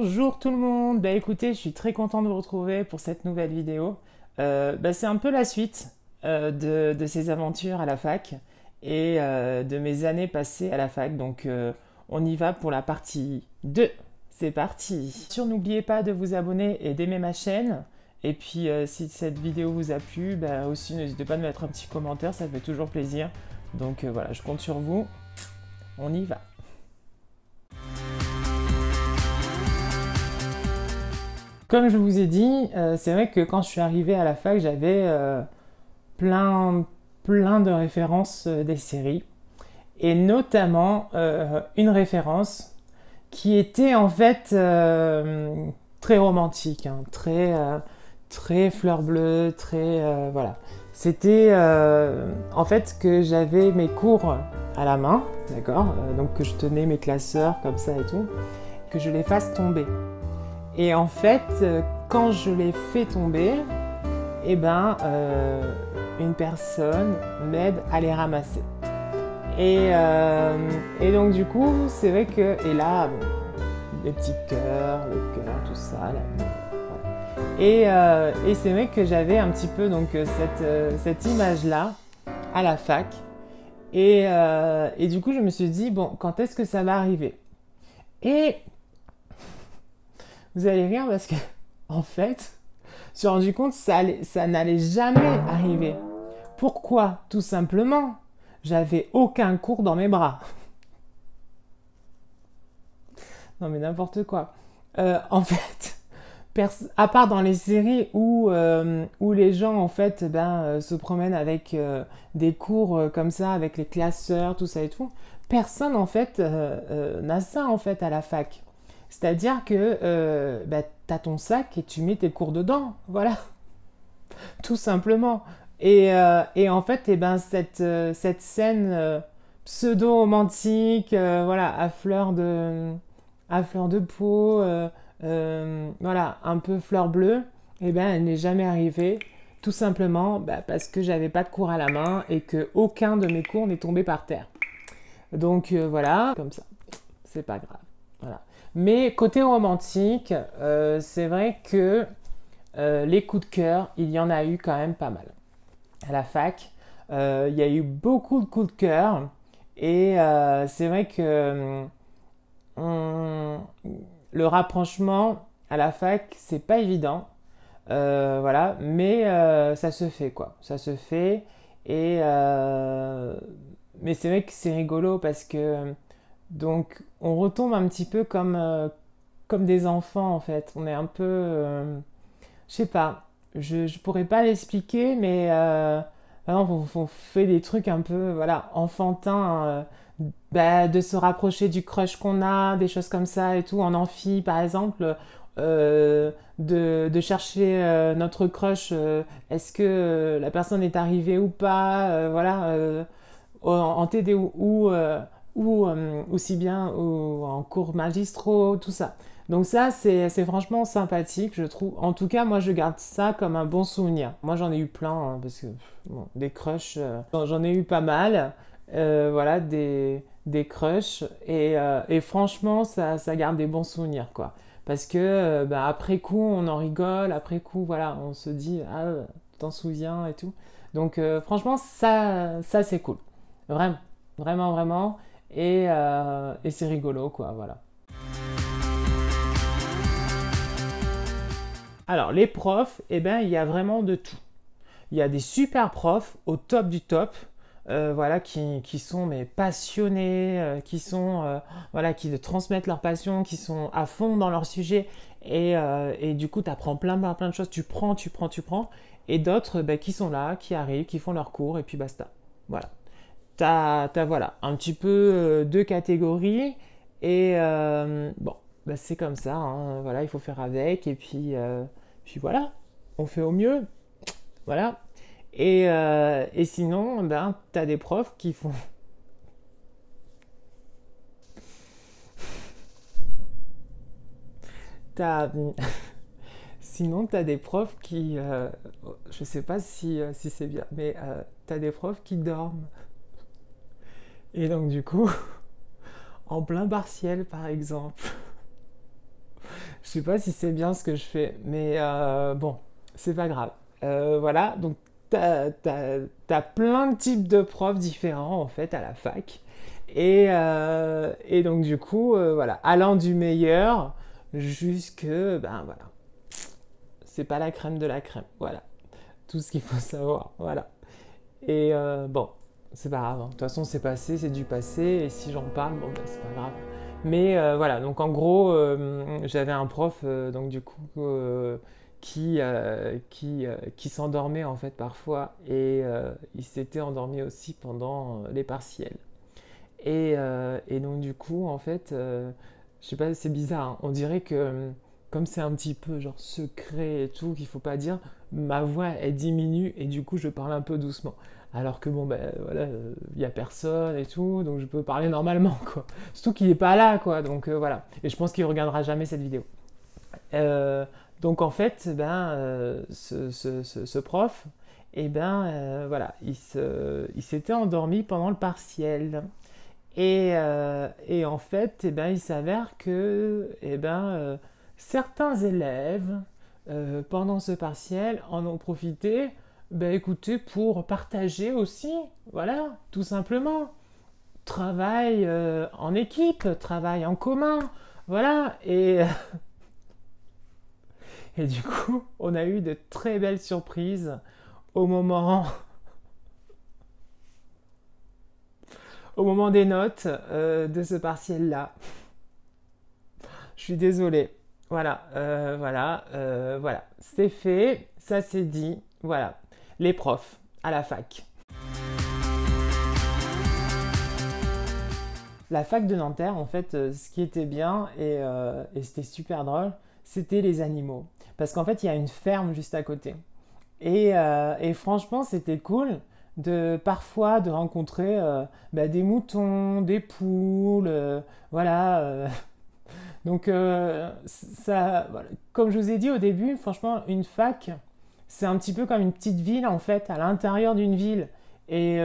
Bonjour tout le monde. Écoutez, je suis très content de vous retrouver pour cette nouvelle vidéo. C'est un peu la suite de ces aventures à la fac et de mes années passées à la fac. Donc on y va pour la partie 2. C'est parti. N'oubliez pas de vous abonner et d'aimer ma chaîne. Et puis si cette vidéo vous a plu, aussi n'hésitez pas à me mettre un petit commentaire, ça fait toujours plaisir. Donc voilà, je compte sur vous. On y va. Comme je vous ai dit, c'est vrai que quand je suis arrivé à la fac, j'avais plein, plein de références des séries. Et notamment une référence qui était en fait très romantique, hein, très fleur bleue, très... voilà. C'était en fait que j'avais mes cours à la main, d'accord, donc que je tenais mes classeurs comme ça et tout, que je les fasse tomber. Et en fait, quand je les fais tomber, une personne m'aide à les ramasser. Et donc du coup, c'est vrai que... Et là, bon, les petits cœurs, le cœur, tout ça, l'amour, voilà. Et c'est vrai que j'avais un petit peu donc, cette image-là à la fac. Et du coup, je me suis dit, bon, quand est-ce que ça va arriver? Et... Vous allez rire parce que, en fait, je me suis rendu compte que ça n'allait jamais arriver. Pourquoi? Tout simplement, j'avais aucun cours dans mes bras. Non mais n'importe quoi. En fait, à part dans les séries où les gens en fait se promènent avec des cours comme ça, avec les classeurs, tout ça et tout, personne en fait n'a ça en fait à la fac. C'est-à-dire que tu as ton sac et tu mets tes cours dedans, voilà, tout simplement. Et en fait, cette scène pseudo-romantique, voilà, à fleur de peau, voilà, un peu fleur bleue, elle n'est jamais arrivée, tout simplement parce que j'avais pas de cours à la main et que aucun de mes cours n'est tombé par terre. Donc voilà, comme ça, c'est pas grave, voilà. Mais côté romantique, c'est vrai que les coups de cœur, il y en a eu quand même pas mal. À la fac, il y a eu beaucoup de coups de cœur. Et c'est vrai que le rapprochement à la fac, c'est pas évident. Voilà, mais ça se fait quoi. Ça se fait. Et mais c'est vrai que c'est rigolo parce que donc on retombe un petit peu comme des enfants en fait. On est un peu, je sais pas, je pourrais pas l'expliquer, mais on fait des trucs un peu voilà enfantins, de se rapprocher du crush qu'on a, des choses comme ça et tout. En amphi par exemple, de chercher notre crush. Est-ce que la personne est arrivée ou pas, voilà, en TD ou aussi bien en cours magistraux, tout ça. Donc ça, c'est franchement sympathique, je trouve. En tout cas, moi, je garde ça comme un bon souvenir. Moi, j'en ai eu plein, hein, parce que bon, des crushs, j'en ai eu pas mal. Voilà, des crushs. Et franchement, ça garde des bons souvenirs, quoi. Parce que après coup, on en rigole. Après coup, voilà, on se dit, ah, tu t'en souviens et tout. Donc franchement, ça c'est cool. Vraiment, vraiment, vraiment. Et c'est rigolo, quoi, voilà. Alors, les profs, il y a vraiment de tout. Il y a des super profs au top du top, voilà, qui sont mais passionnés, qui sont, voilà, qui te transmettent leur passion, qui sont à fond dans leur sujet. Et du coup, tu apprends plein de choses. Tu prends. Et d'autres qui sont là, qui arrivent, qui font leur cours, et puis basta. Voilà. T'as voilà, un petit peu deux catégories. Et bon, c'est comme ça, hein, voilà, il faut faire avec. Et puis voilà, on fait au mieux. Voilà. Et sinon, t'as des profs qui font. T'as, sinon, t'as des profs qui. Je sais pas si c'est bien, mais t'as des profs qui dorment. Et donc, du coup, en plein partiel, par exemple, Je sais pas si c'est bien ce que je fais, mais bon, c'est pas grave. Voilà, donc t'as plein de types de profs différents en fait à la fac. Et donc du coup, voilà, allant du meilleur jusque, ben voilà, c'est pas la crème de la crème. Voilà, tout ce qu'il faut savoir. Voilà. Et bon, c'est pas grave, hein. De toute façon, c'est passé, c'est du passé. Et si j'en parle, bon, ben, c'est pas grave. Mais voilà, donc en gros, j'avais un prof, donc du coup, qui s'endormait en fait parfois. Et il s'était endormi aussi pendant les partiels. Et donc du coup, en fait, je sais pas, c'est bizarre, hein. On dirait que comme c'est un petit peu genre secret et tout, qu'il faut pas dire, ma voix elle diminue et du coup je parle un peu doucement. Alors que bon ben voilà, il y a personne et tout, donc je peux parler normalement quoi. Surtout qu'il est pas là quoi, donc voilà. Et je pense qu'il regardera jamais cette vidéo. Euh, donc en fait, ben ce prof, et ben voilà, il s'était endormi pendant le partiel. Et en fait, eh ben, il s'avère que eh ben, certains élèves, pendant ce partiel, en ont profité, ben, écoutez, pour partager aussi, voilà, tout simplement. Travail en équipe, travail en commun, voilà. Et du coup, on a eu de très belles surprises au moment, au moment des notes de ce partiel-là. Je suis désolé. Voilà, voilà. C'est fait, ça c'est dit. Voilà. Les profs à la fac. La fac de Nanterre, en fait, ce qui était bien et c'était super drôle, c'était les animaux. Parce qu'en fait, il y a une ferme juste à côté. Et franchement, c'était cool de parfois de rencontrer bah, des moutons, des poules, voilà. Donc, ça, voilà. Comme je vous ai dit au début, franchement, une fac, c'est un petit peu comme une petite ville en fait, à l'intérieur d'une ville. Et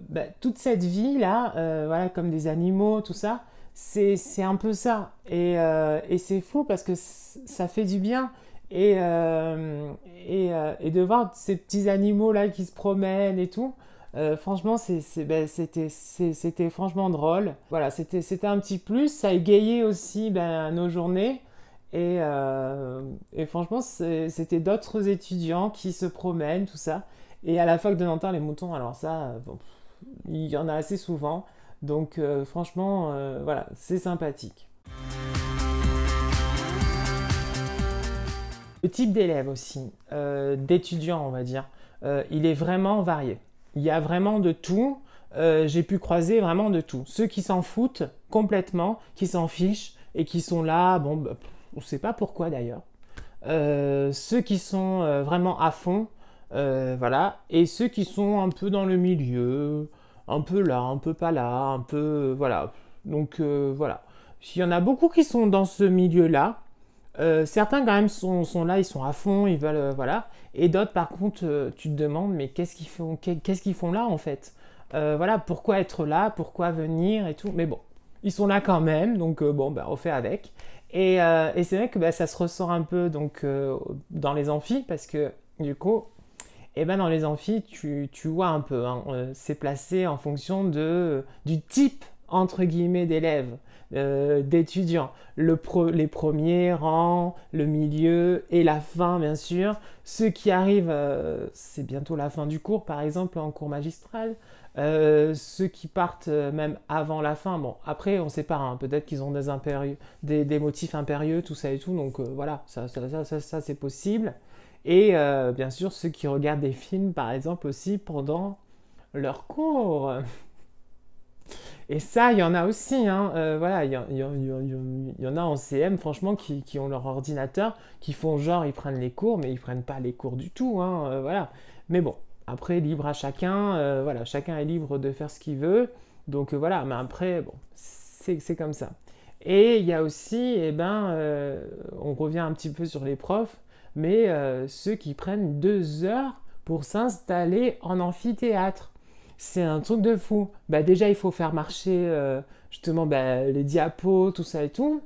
bah, toute cette vie-là, voilà, comme des animaux, tout ça, c'est un peu ça. Et c'est fou parce que ça fait du bien. Et de voir ces petits animaux-là qui se promènent et tout, franchement, ben, c'était franchement drôle. Voilà, c'était un petit plus. Ça égayait aussi ben, nos journées. Et franchement, c'était d'autres étudiants qui se promènent, tout ça. Et à la fac de Nanterre, les moutons, alors ça, bon, il y en a assez souvent. Donc franchement, voilà, c'est sympathique. Le type d'élève aussi, d'étudiants on va dire, il est vraiment varié. Il y a vraiment de tout. J'ai pu croiser vraiment de tout. Ceux qui s'en foutent complètement, qui s'en fichent et qui sont là, bon, bah, on ne sait pas pourquoi d'ailleurs. Ceux qui sont vraiment à fond, voilà. Et ceux qui sont un peu dans le milieu, un peu là, un peu pas là, un peu, voilà. Donc voilà. Il y en a beaucoup qui sont dans ce milieu-là. Certains quand même sont là, ils sont à fond, ils veulent, voilà. Et d'autres par contre, tu te demandes, mais qu'est-ce qu'ils font là en fait? Voilà, pourquoi être là, pourquoi venir et tout. Mais bon, ils sont là quand même, donc bon, bah, on fait avec. Et c'est vrai que bah, ça se ressort un peu donc dans les amphis parce que du coup, et ben dans les amphis, tu vois un peu, hein, c'est placé en fonction du type entre guillemets d'élèves, d'étudiants. Les premiers rangs, le milieu et la fin, bien sûr. Ceux qui arrivent, c'est bientôt la fin du cours, par exemple, en cours magistral. Ceux qui partent même avant la fin, bon, après, on sait pas, hein, peut-être qu'ils ont des motifs impérieux, tout ça et tout, donc voilà, ça c'est possible. Et bien sûr, ceux qui regardent des films, par exemple, aussi pendant leur cours. Et ça, il y en a aussi, hein. Voilà, il y en a en CM, franchement, qui ont leur ordinateur, qui font genre, ils prennent les cours, mais ils prennent pas les cours du tout, hein, voilà. Mais bon, après, libre à chacun, voilà, chacun est libre de faire ce qu'il veut. Donc voilà, mais après, bon, c'est comme ça. Et il y a aussi, eh ben, on revient un petit peu sur les profs, mais ceux qui prennent 2 heures pour s'installer en amphithéâtre. C'est un truc de fou. Bah, déjà, il faut faire marcher justement bah, les diapos, tout ça et tout.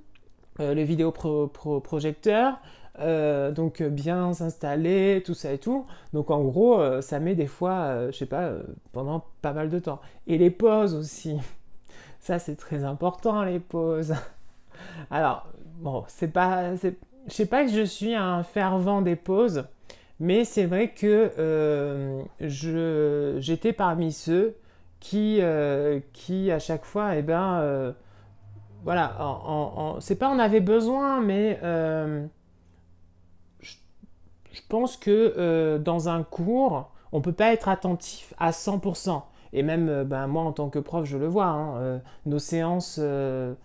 les vidéoprojecteurs, donc bien s'installer, tout ça et tout. Donc en gros, ça met des fois, je sais pas, pendant pas mal de temps. Et les pauses aussi. Ça, c'est très important, les pauses. Alors, bon, je sais pas que je suis un fervent des pauses, mais c'est vrai que j'étais parmi ceux qui à chaque fois, eh ben, voilà, c'est pas on avait besoin, mais je, je pense que dans un cours, on peut pas être attentif à 100%. Et même, ben, moi, en tant que prof, je le vois, hein, nos séances de,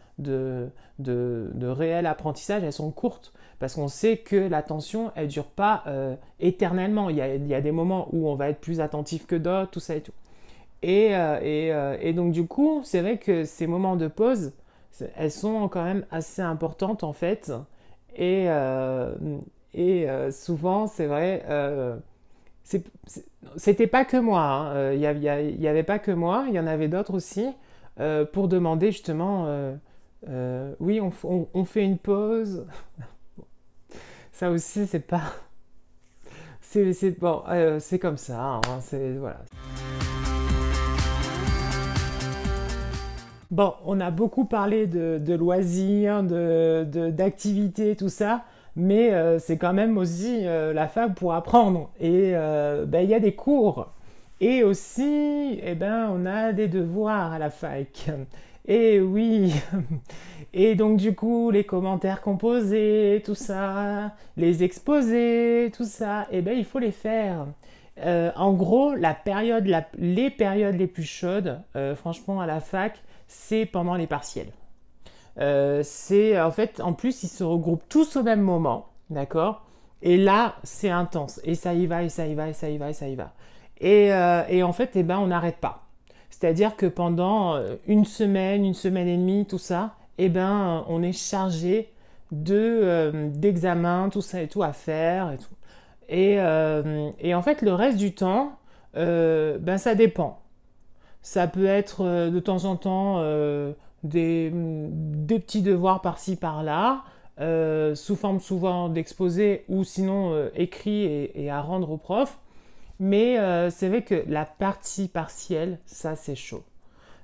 de réel apprentissage, elles sont courtes. Parce qu'on sait que l'attention, elle dure pas éternellement. Il y a des moments où on va être plus attentif que d'autres, tout ça et tout. Et donc, du coup, c'est vrai que ces moments de pause, elles sont quand même assez importantes, en fait. Et, euh, Souvent, c'est vrai, c'était pas que moi, hein. Il y avait pas que moi, il y en avait d'autres aussi, pour demander justement, oui, on fait une pause. Ça aussi, c'est pas, bon, c'est comme ça, hein, c'est voilà. Bon, on a beaucoup parlé de loisirs, d'activités, tout ça, mais c'est quand même aussi la fac pour apprendre. Et ben, il y a des cours. Et aussi, eh ben, on a des devoirs à la fac. Et oui. Et donc du coup, les commentaires composés, tout ça, les exposés, tout ça, eh ben, il faut les faire. En gros, les périodes les plus chaudes, franchement, à la fac, c'est pendant les partiels. C'est en fait, en plus, ils se regroupent tous au même moment, d'accord? Et là, c'est intense. Et ça y va, et ça y va, et ça y va, et ça y va. Et en fait, eh ben, on n'arrête pas. C'est-à-dire que pendant une semaine et demie, tout ça, eh ben, on est chargé d'examens, tout ça et tout à faire et tout. Et en fait, le reste du temps, ben, ça dépend. Ça peut être de temps en temps des petits devoirs par-ci par-là, sous forme souvent d'exposés ou sinon écrits et à rendre au prof. Mais c'est vrai que la partie partielle, ça c'est chaud.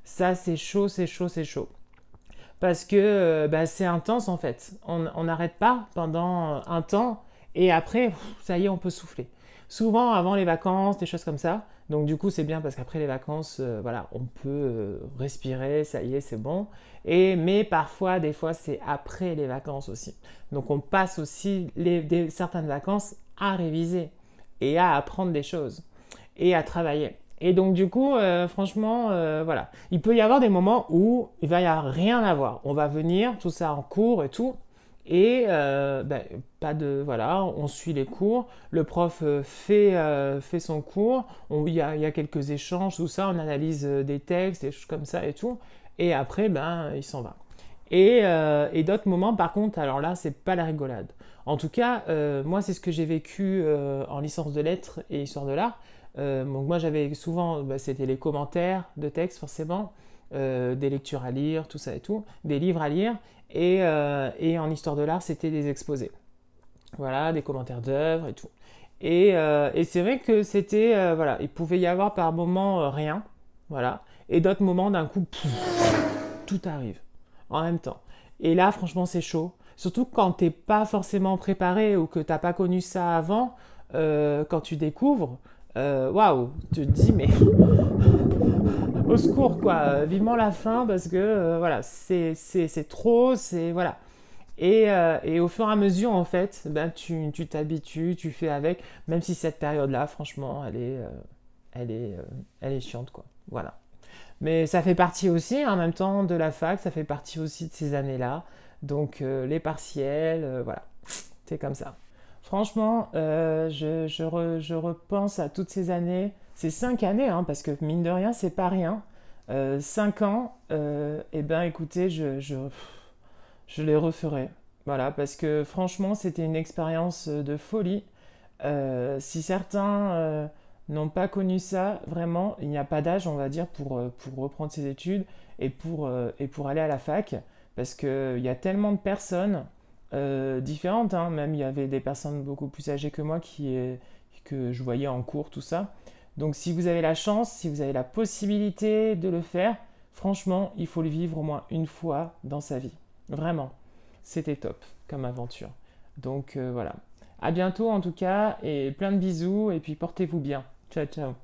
Ça c'est chaud, c'est chaud, c'est chaud. Parce que bah, c'est intense en fait. On n'arrête pas pendant un temps et après, ça y est, on peut souffler. Souvent avant les vacances, des choses comme ça. Donc du coup, c'est bien parce qu'après les vacances, voilà, on peut respirer, ça y est, c'est bon. Mais parfois, des fois, c'est après les vacances aussi. Donc on passe aussi certaines vacances à réviser et à apprendre des choses et à travailler. Et donc du coup, franchement, voilà. Il peut y avoir des moments où il va y avoir rien à voir. On va venir, tout ça en cours et tout. Et ben, pas de voilà, on suit les cours. Le prof fait son cours. Il y a quelques échanges, tout ça. On analyse des textes, des choses comme ça et tout. Et après, ben, il s'en va. Et d'autres moments, par contre, alors là, c'est pas la rigolade. En tout cas, moi, c'est ce que j'ai vécu en licence de lettres et histoire de l'art. Donc moi, j'avais souvent, bah, c'était les commentaires de texte, forcément, des lectures à lire, tout ça et tout, des livres à lire. Et en histoire de l'art, c'était des exposés. Voilà, des commentaires d'œuvres et tout. Et c'est vrai que c'était, voilà, il pouvait y avoir par moments rien, voilà, et d'autres moments d'un coup, tout arrive en même temps. Et là, franchement, c'est chaud. Surtout quand t'es pas forcément préparé ou que t'as pas connu ça avant, quand tu découvres, waouh, tu te dis mais au secours quoi, vivement la fin parce que voilà, c'est trop, c'est voilà. Et au fur et à mesure en fait, ben tu t'habitues, tu fais avec, même si cette période-là, franchement, elle est, elle est chiante quoi. Voilà. Mais ça fait partie aussi, en même temps, de la fac, ça fait partie aussi de ces années-là. Donc les partiels, voilà, c'est comme ça. Franchement, je repense à toutes ces années, ces 5 années, hein, parce que mine de rien, c'est pas rien. 5 ans, et ben écoutez, je les referai. Voilà, parce que franchement, c'était une expérience de folie. Si certains n'ont pas connu ça, vraiment, il n'y a pas d'âge, on va dire, pour reprendre ses études et pour aller à la fac. parce qu'il y a tellement de personnes différentes, hein. Même il y avait des personnes beaucoup plus âgées que moi que je voyais en cours, tout ça. Donc si vous avez la chance, si vous avez la possibilité de le faire, franchement, il faut le vivre au moins une fois dans sa vie. Vraiment, c'était top comme aventure. Donc voilà. À bientôt en tout cas, et plein de bisous, et puis portez-vous bien. Ciao, ciao.